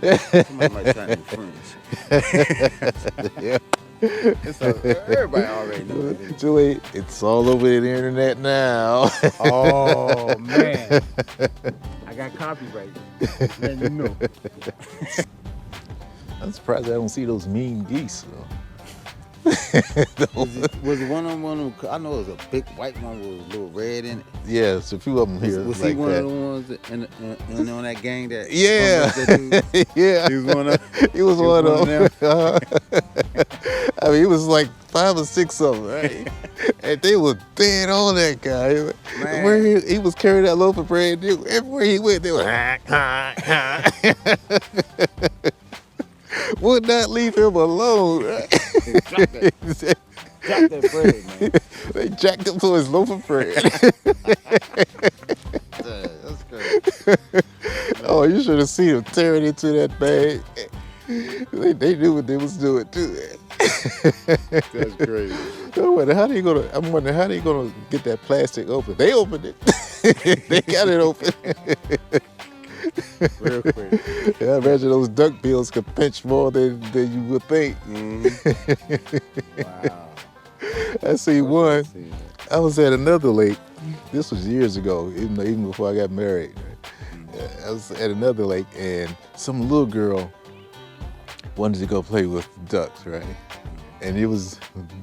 Somebody might try new friends. Yeah. It's everybody already knows that. Julie, it's all over the internet now. Oh man, I got copyright. Letting you know. I'm surprised I don't see those mean geese. Was it one of them? I know it was a big white one with a little red in it. Yeah, there's a few of them here. Was like he one that. of the ones on that gang that? Yeah, that yeah. He was one of. He was one of them. I mean, he was like 5 or 6 of them, right? And they were dead on that guy. Man. Where he was carrying that loaf of bread, everywhere he went, they were would not leave him alone. Right? Drop that bread, man. They jacked him to his loaf of bread. That's crazy. Oh, you should have seen him tearing into that bag. They knew what they was doing too. That's crazy. I'm wondering how they gonna get that plastic open. They opened it. They got it open. Real quick. Yeah, I imagine those duck bills could pinch more than you would think. Wow. I see one. I was at another lake. This was years ago, even before I got married. I was at another lake, and some little girl wanted to go play with ducks, right? And it was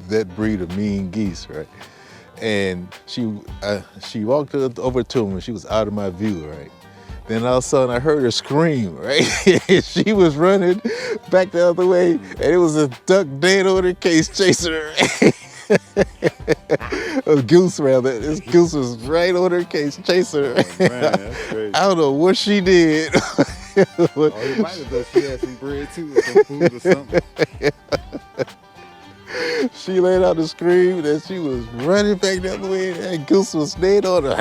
that breed of mean geese, right? And she walked over to him, and she was out of my view, right? Then all of a sudden I heard her scream, right? She was running back the other way, and it was a duck dead on her case chasing her. A goose rather. This goose was right on her case chasing her. Oh, man, that's crazy. I don't know what she did. Oh, you might have thought she had some bread too, or some food or something. She let out a scream that she was running back the other way, and that goose was dead on her.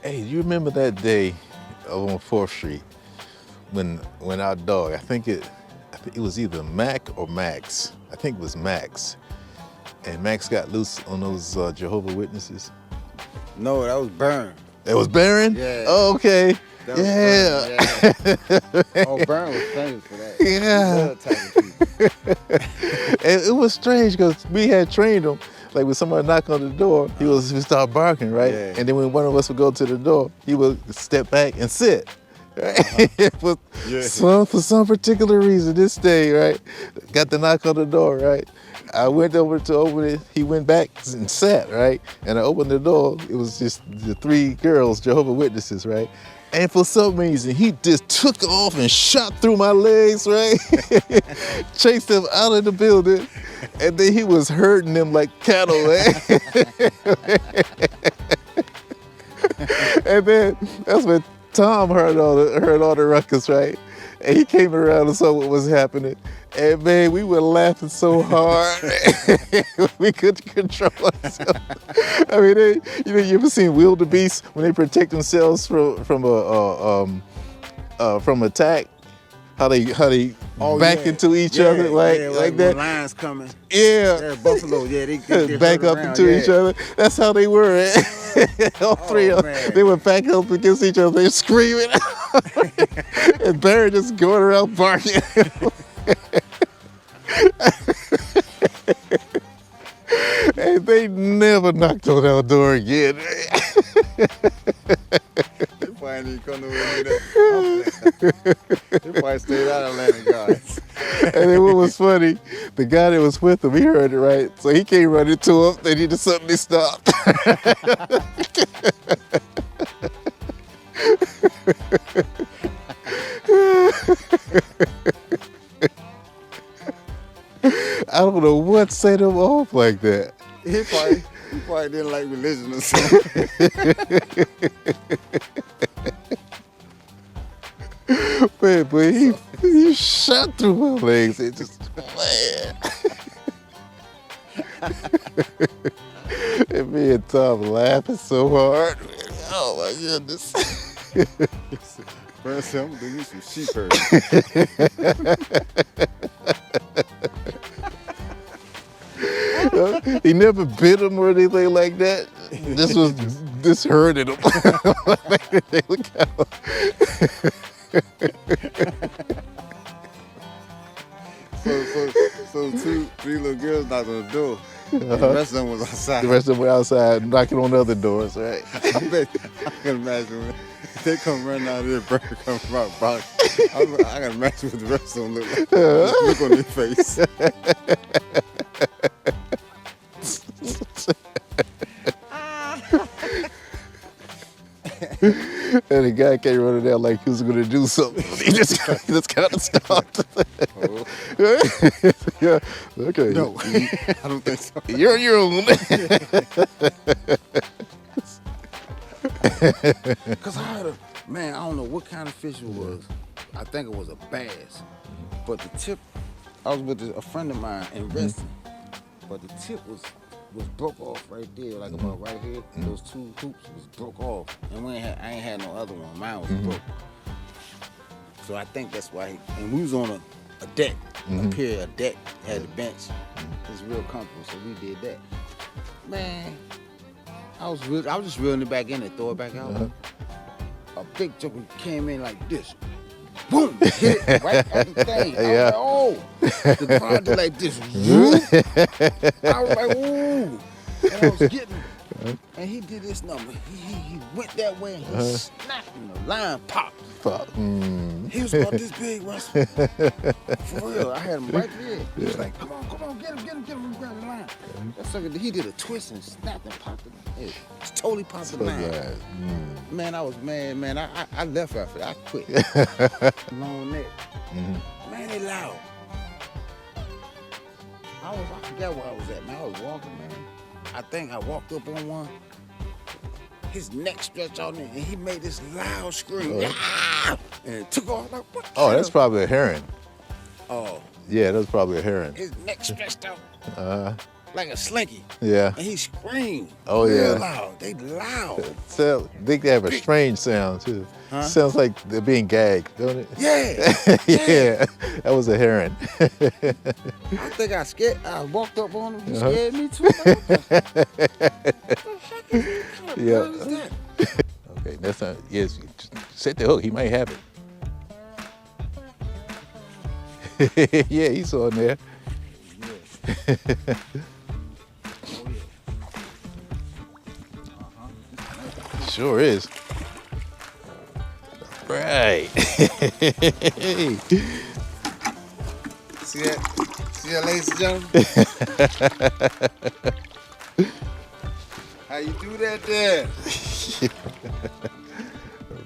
Hey, do you remember that day on 4th Street when our dog, I think it was either Mac or Max. I think it was Max. And Max got loose on those Jehovah's Witnesses. No, that was Burn. It was Barron? Yeah. Oh, okay. That was Yeah. Burn, yeah. Oh, Burn was famous for that. Yeah. He loved talking people. And it was strange because we had trained him. Like when somebody knocked on the door, he would start barking, right? Yeah. And then when one of us would go to the door, he would step back and sit. Right? For some particular reason, this day, right? Got the knock on the door, right? I went over to open it. He went back and sat, right? And I opened the door. It was just the 3 girls, Jehovah's Witnesses, right? And for some reason, he just took off and shot through my legs, right? Chased them out of the building. And then he was herding them like cattle, right? And then that's when Tom heard all the ruckus, right? And he came around and saw what was happening. And man, we were laughing so hard, we couldn't control ourselves. I mean, you ever seen wildebeest when they protect themselves from attack? How they back into each other like that. When lions coming. Yeah. Buffalo. Yeah, they back up around, into each other. That's how they were. All 3 of them. Man. They were back up against each other. They were screaming. And Barry just going around barking. And they never knocked on our door again. They probably didn't come nowhere near that. They probably stayed out of Atlanta, guys. And then what was funny, the guy that was with him, he heard it, right? So he came running to him, then he just suddenly stopped. I don't know what set him off like that. He probably didn't like religion or something. But he shot through my legs. It just, man. And me and Tom laughing so hard. Oh my goodness. First, I'm gonna do you some sheep herding. He never bit him or anything like that. This was this hurted them. They look out. So three little girls knocked on the door. The rest of them was outside. The rest of them were outside knocking on other doors, right? I can imagine when they come running out of there, burger come from out box. I can imagine what the rest of them look like. Look on their face. And the guy came running there like he was going to do something. He just kind of stopped. Yeah. Okay. No, I don't think so. You're on your own. Cause I heard I don't know what kind of fish it was. I think it was a bass. But the tip, I was with a friend of mine in Reston, but the tip was broke off right there, like about right here. Those two hoops was broke off, and I ain't had no other one. Mine was broke. So I think that's why. And we was on a deck, a pier, a deck, had a bench. It was real comfortable, so we did that. Man, I was just reeling it back in and throw it back out. A big joker came in like this. Boom! Hit it right at the thing. I was like, oh! The crowd did like this. I was like, ooh! And I was getting it. And he did this number. He went that way and he snapped and the line popped. He was about this big, Russell. For real. I had him right there. He was like, come on, get him, grab the line. That sucker, he did a twist and snapped and popped it. It totally popped the line. Man, I was mad, man. I left after that. I quit. Long neck. Man, they loud. I forgot where I was at, man. I was walking, man. I think I walked up on one. His neck stretched out and he made this loud scream. And it took off like, what? Oh, that's probably a heron. Oh. Yeah, that's probably a heron. His neck stretched out like a slinky. Yeah. And he screamed. Oh, real yeah. loud. They loud. So, they have a strange sound, too. Sounds like they're being gagged, don't it? Yeah. Yeah. That was a heron. I think I walked up on him. He scared me, too. Yeah. What is that? Okay, that's not, yes, just set the hook. He might have it. Yeah, he's on there. Sure is. Right. See that, ladies and gentlemen? How you do that there?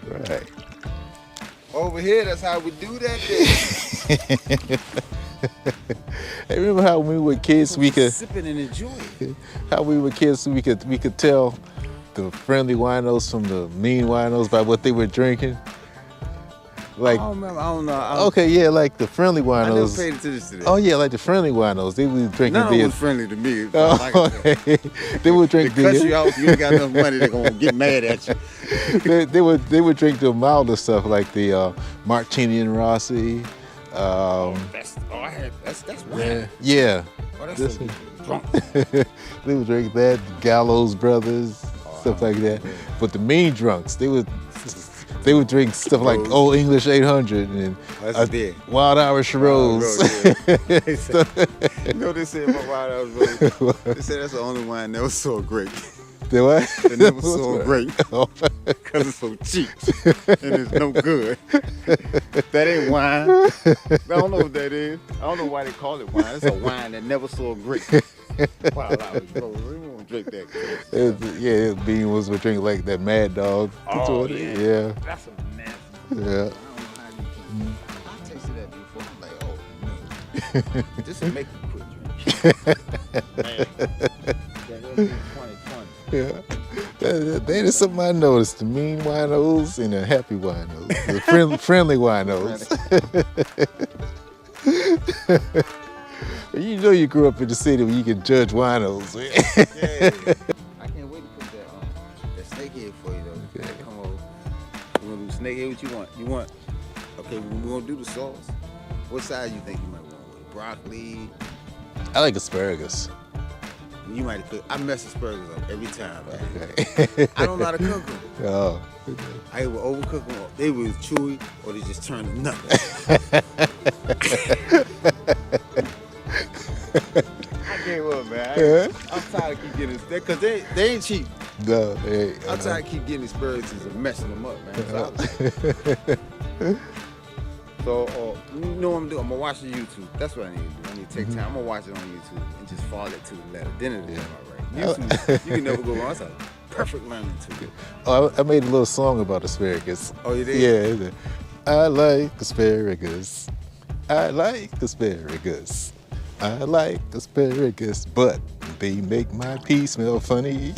Right. Over here, that's how we do that there. Hey, remember how when we were kids, we could sipping and enjoy it. How we were kids, we could tell the friendly winos from the mean winos by what they were drinking. Like, I don't remember. I don't know. Okay, yeah, like the friendly winos. I never paid attention to that. Oh yeah, like the friendly winos. They were drinking None of beer. them was friendly to me. They would drink beer. Cut you out. You ain't got enough money. They're gonna get mad at you. they would drink the milder stuff like the Martini and Rossi. That's wine. Yeah. Oh, that's so drunk. They would drink that, Gallows Brothers, stuff like that. Man. But the mean drunks, they would drink stuff like Old English 800 and Wild Irish Rose. You know what they said about Wild Irish Rose? They said that's the only wine that was so great. The what? It never so great because it's so cheap and it's no good. That ain't wine. I don't know what that is. I don't know why they call it wine. It's a wine that never so great. Wild Irish Rose. We won't drink that. Yeah, Bean was drinking like that Mad Dog. Oh, yeah. That's a nasty. Yeah. I don't know how you I tasted that before. I'm like, oh no. This will make you quit drinking. Yeah, that is something I noticed. The mean winos and the happy winos, the friendly winos. You know you grew up in the city where you can judge winos. Yeah. I can't wait to put that snakehead for you though. Okay. Come over. You want to do snakehead? What you want? Okay, we're gonna do the sauce. What side you think you might want with? Broccoli? I like asparagus. You might have cooked. I mess asparagus up every time, man. Okay. I don't know how to cook them. Oh. I either overcook them, or they were chewy, or they just turn to nothing. I gave up, man. I'm tired of keep getting this, because they ain't cheap. No, hey, I'm tired of keep getting asparagus and messing them up, man. So, you know what I'm doing? I'm gonna watch the YouTube. That's what I need to do. I need to take time. I'm gonna watch it on YouTube and just follow it to the letter. Then it'll come out right. YouTube, you can never go wrong. It's a perfect learning tool. Oh, I made a little song about asparagus. Oh, you did? Yeah. I like asparagus. I like asparagus. I like asparagus, but they make my pee smell funny.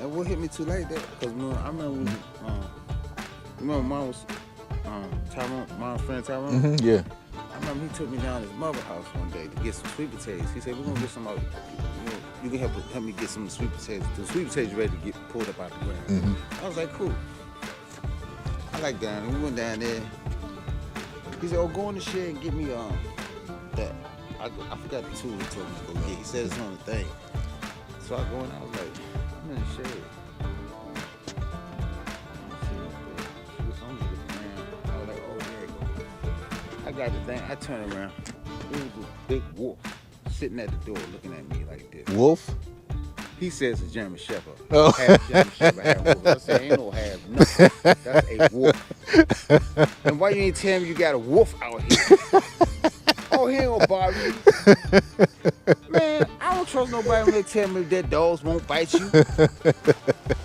And what hit me too late that? Because I remember when mom was Tyrone, my friend Tyrone. Mm-hmm, yeah. I remember he took me down to his mother's house one day to get some sweet potatoes. He said, "We're gonna get some out. You can help me get some sweet potatoes. The sweet potatoes ready to get pulled up out the ground." Mm-hmm. I was like, "Cool." I like down. We went down there. He said, "Oh, go in the shed and get me that." I forgot the tool he told me to go get. He said it's on the thing. So I go in. I was like, "I'm in the shed." I got the thing. I turn around. It was a big wolf sitting at the door looking at me like this. Wolf? He says it's a German Shepherd. Oh. Half German Shepherd, half wolf. I said, ain't no half nothing. That's a wolf. And why you ain't telling me you got a wolf out here? Oh, he ain't gonna bother you. Man, I don't trust nobody when they tell me that dogs won't bite you.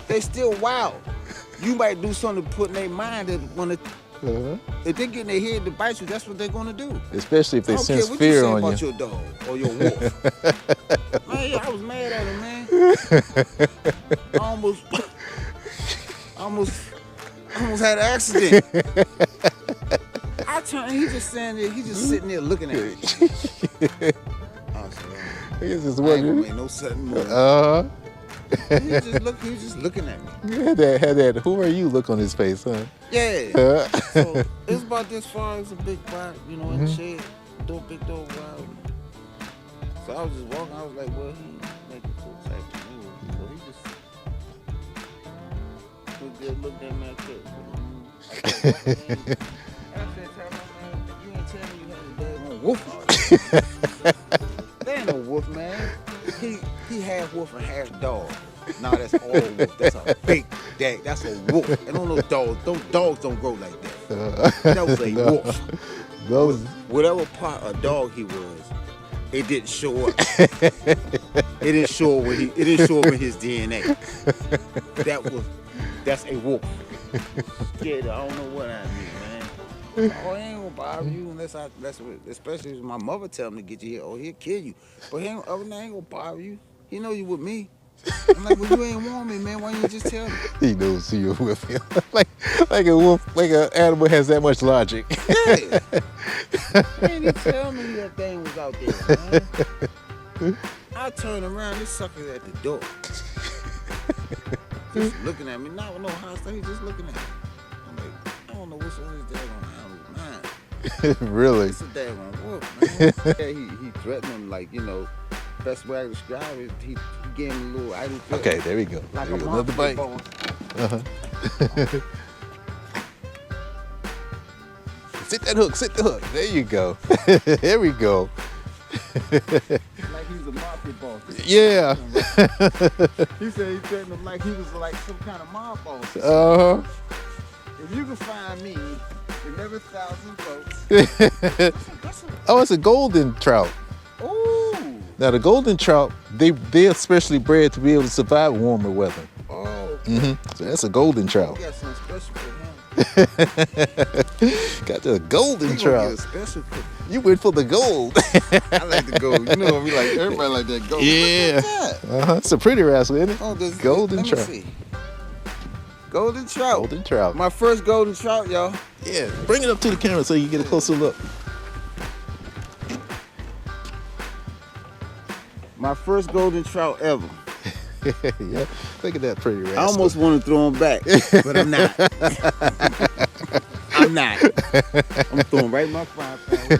They still wild. You might do something to put in their mind that when if they get in their head to bite you, that's what they're gonna do. Especially if they sense fear on you. I don't care what you say about your dog or your wolf. Man, I was mad at him, man. I almost had an accident. I turned, he just standing there, he just sitting there looking at me. I said, He's just I ain't gonna make no sudden move. He was just looking at me. You had that, who are you look on his face, huh? Yeah. So it's about this far. It's a big spot, in the shed. Big door wild. So I was just walking. I was like, well, he ain't making full type of move. So he just looked at me and said, man, you ain't telling me you had a daggone wolf out here. There ain't no wolf, man. He half wolf and half dog. Nah, that's all wolf. That's a big dag. That's a wolf. And don't no dogs. Dogs don't grow like that. That was a wolf. Whatever part of dog he was, it didn't show up. It didn't show up it didn't show up in his DNA. That's a wolf. Scared. I don't know what I mean, man. Oh, he ain't gonna bother you especially if my mother tell him to get you here. Oh, he'll kill you. But he ain't gonna bother you. He know you with me. I'm like, well, you ain't want me, man. Why you just tell me? He knows you're with him. like a wolf, like an animal has that much logic. Yeah. Man, he tell me that thing was out there, man. I turn around, this sucker's at the door. Just looking at me, not with no hostile, he's just looking at me. I'm like, I don't know what's on this daggone animal's mind. Really? It's a daggone wolf, man. Yeah, he threatened him like, best way I describe it, he gave him a little idle threat. Okay, there we go. Like there a another bite. Sit the hook. There you go. There we go. Like he's a mafia boss. Yeah. He said he threatened him like he was like some kind of mob boss. If you can find me 11,000 votes. Oh, it's a golden trout. Ooh. Now the golden trout, they're especially bred to be able to survive warmer weather. Oh. Okay. So that's a golden trout. You got something special for him. Got the golden trout. Get a special for him. You went for the gold. I like the gold. You know, everybody like that gold. Yeah. It's a pretty rascal, isn't it? Oh, golden let me trout. See. Golden trout. Golden trout. My first golden trout, y'all. Yeah. Bring it up to the camera so you get a closer look. My first golden trout ever. Yeah. Look at that pretty rascal. I almost want to throw him back, but I'm not. I'm not. I'm throwing right in my frying pan.